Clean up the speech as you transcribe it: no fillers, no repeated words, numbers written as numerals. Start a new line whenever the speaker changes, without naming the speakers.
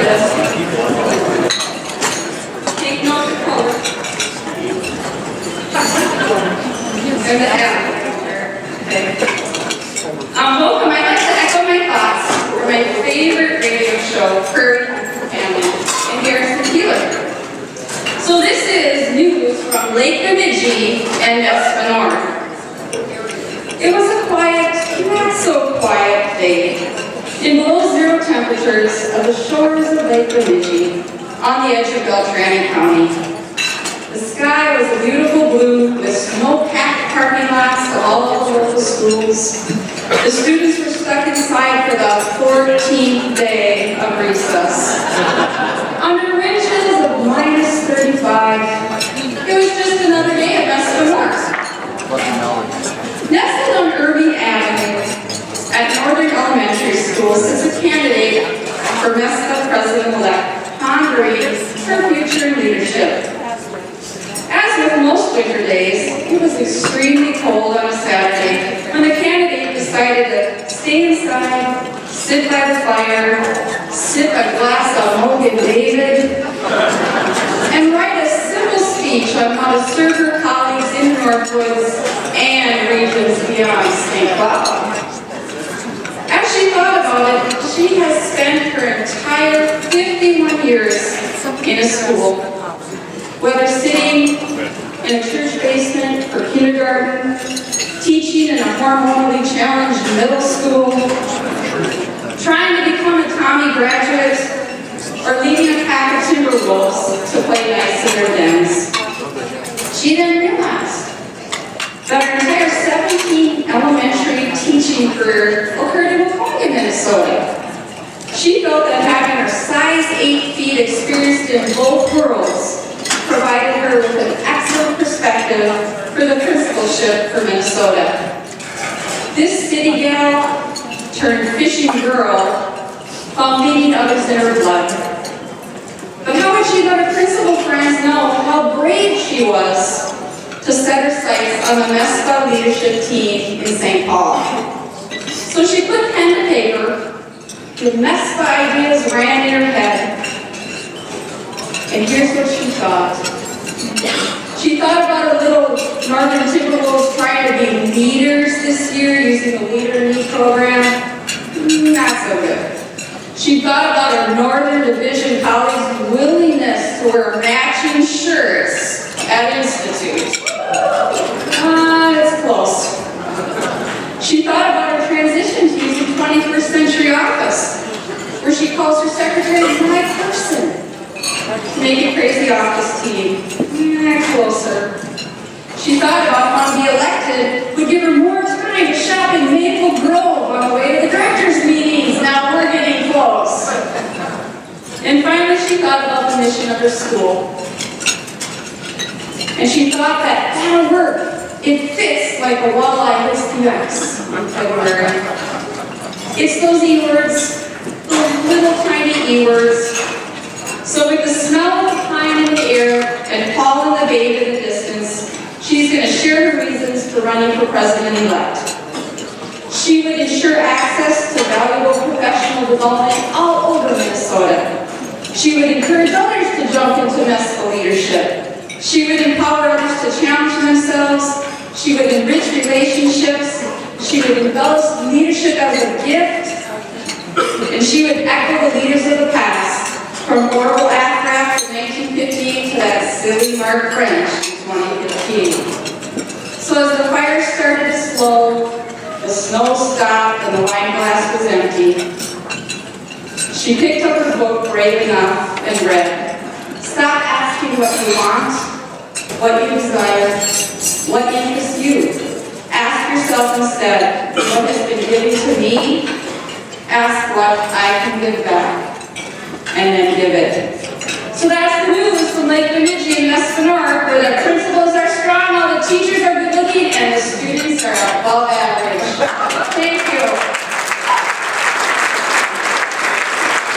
this. Take note of color. And the F. Okay. Welcome. I'd like to echo my thoughts for my favorite radio show, Prairie Family, and Garrison Keeler. So this is news from Lake Bemidji and Espanor. It was a quiet, not so quiet day in below zero temperatures of the shores of Lake Bemidji on the edge of Beltrami County. The sky was a beautiful blue with snow-capped parking lots of all of the local schools. The students were stuck inside for the 14th day of recess. Under winters of minus 35, it was just another day of Espanor. Nestled on Irving Avenue at Northern Elementary School sits a candidate for MESCA President-elect, pondering her future in leadership. As with most winter days, it was extremely cold on a Saturday when the candidate decided to stay inside, sit by the fire, sip a glass of Mogan David, and write a simple speech on how to serve her colleagues in Northwoods and regions beyond St. Cloud. As she thought about it, she has spent her entire 51 years in a school, whether sitting in a church basement for kindergarten, teaching in a hormonally challenged middle school, trying to become a Tommy graduate, or leading a pack of Timberwolves to play nice in their dens. She then realized that her entire 17 elementary teaching career occurred in Waconia, Minnesota. She felt that having her size 8 feet experienced in both worlds provided her with an excellent perspective for the principalship for Minnesota. This city gal turned fishing girl found leading others in her blood. But how would she let her principal friends know how brave she was to set her sights on the MESCA leadership team in St. Paul? So she put pen to paper, the MESCA ideas ran in her head, and here's what she thought. She thought about her little Northern Timberwolves trying to be leaders this year using the Leader in Me program. Not so good. She thought about her Northern Division colleagues' willingness to wear matching shirts at Institute. It's close. She thought about her transition to using 21st Century Office, where she calls her secretary my person. Make it crazy office team. Closer. She thought about how to be elected would give her more time to shop in Maple Grove on the way to the directors' meetings. Now we're getting close. And finally, she thought about the mission of her school. And she thought that'll work. It fits like a walleye hits the ice in February. It's those E-words, those little tiny E-words. So with the smell of the pine in the air and Paul and the babe in the distance, she's going to share her reasons for running for president-elect. She would ensure access to valuable professional development all over Minnesota. She would encourage others to jump into MESCA leadership. She would empower others to challenge themselves. She would enrich relationships. She would embellish leadership as a gift. And she would echo the leaders of the past, from Orville Akraft in 1915 to that silly Mark French in 2015. So as the fire started to slow, the snow stopped and the wine glass was empty, she picked up her book brave enough and read, "Stop asking what you want, what you desire, what interests you. Ask yourself instead, what has been given to me? Ask what I can give back, and then give it." So that's the news from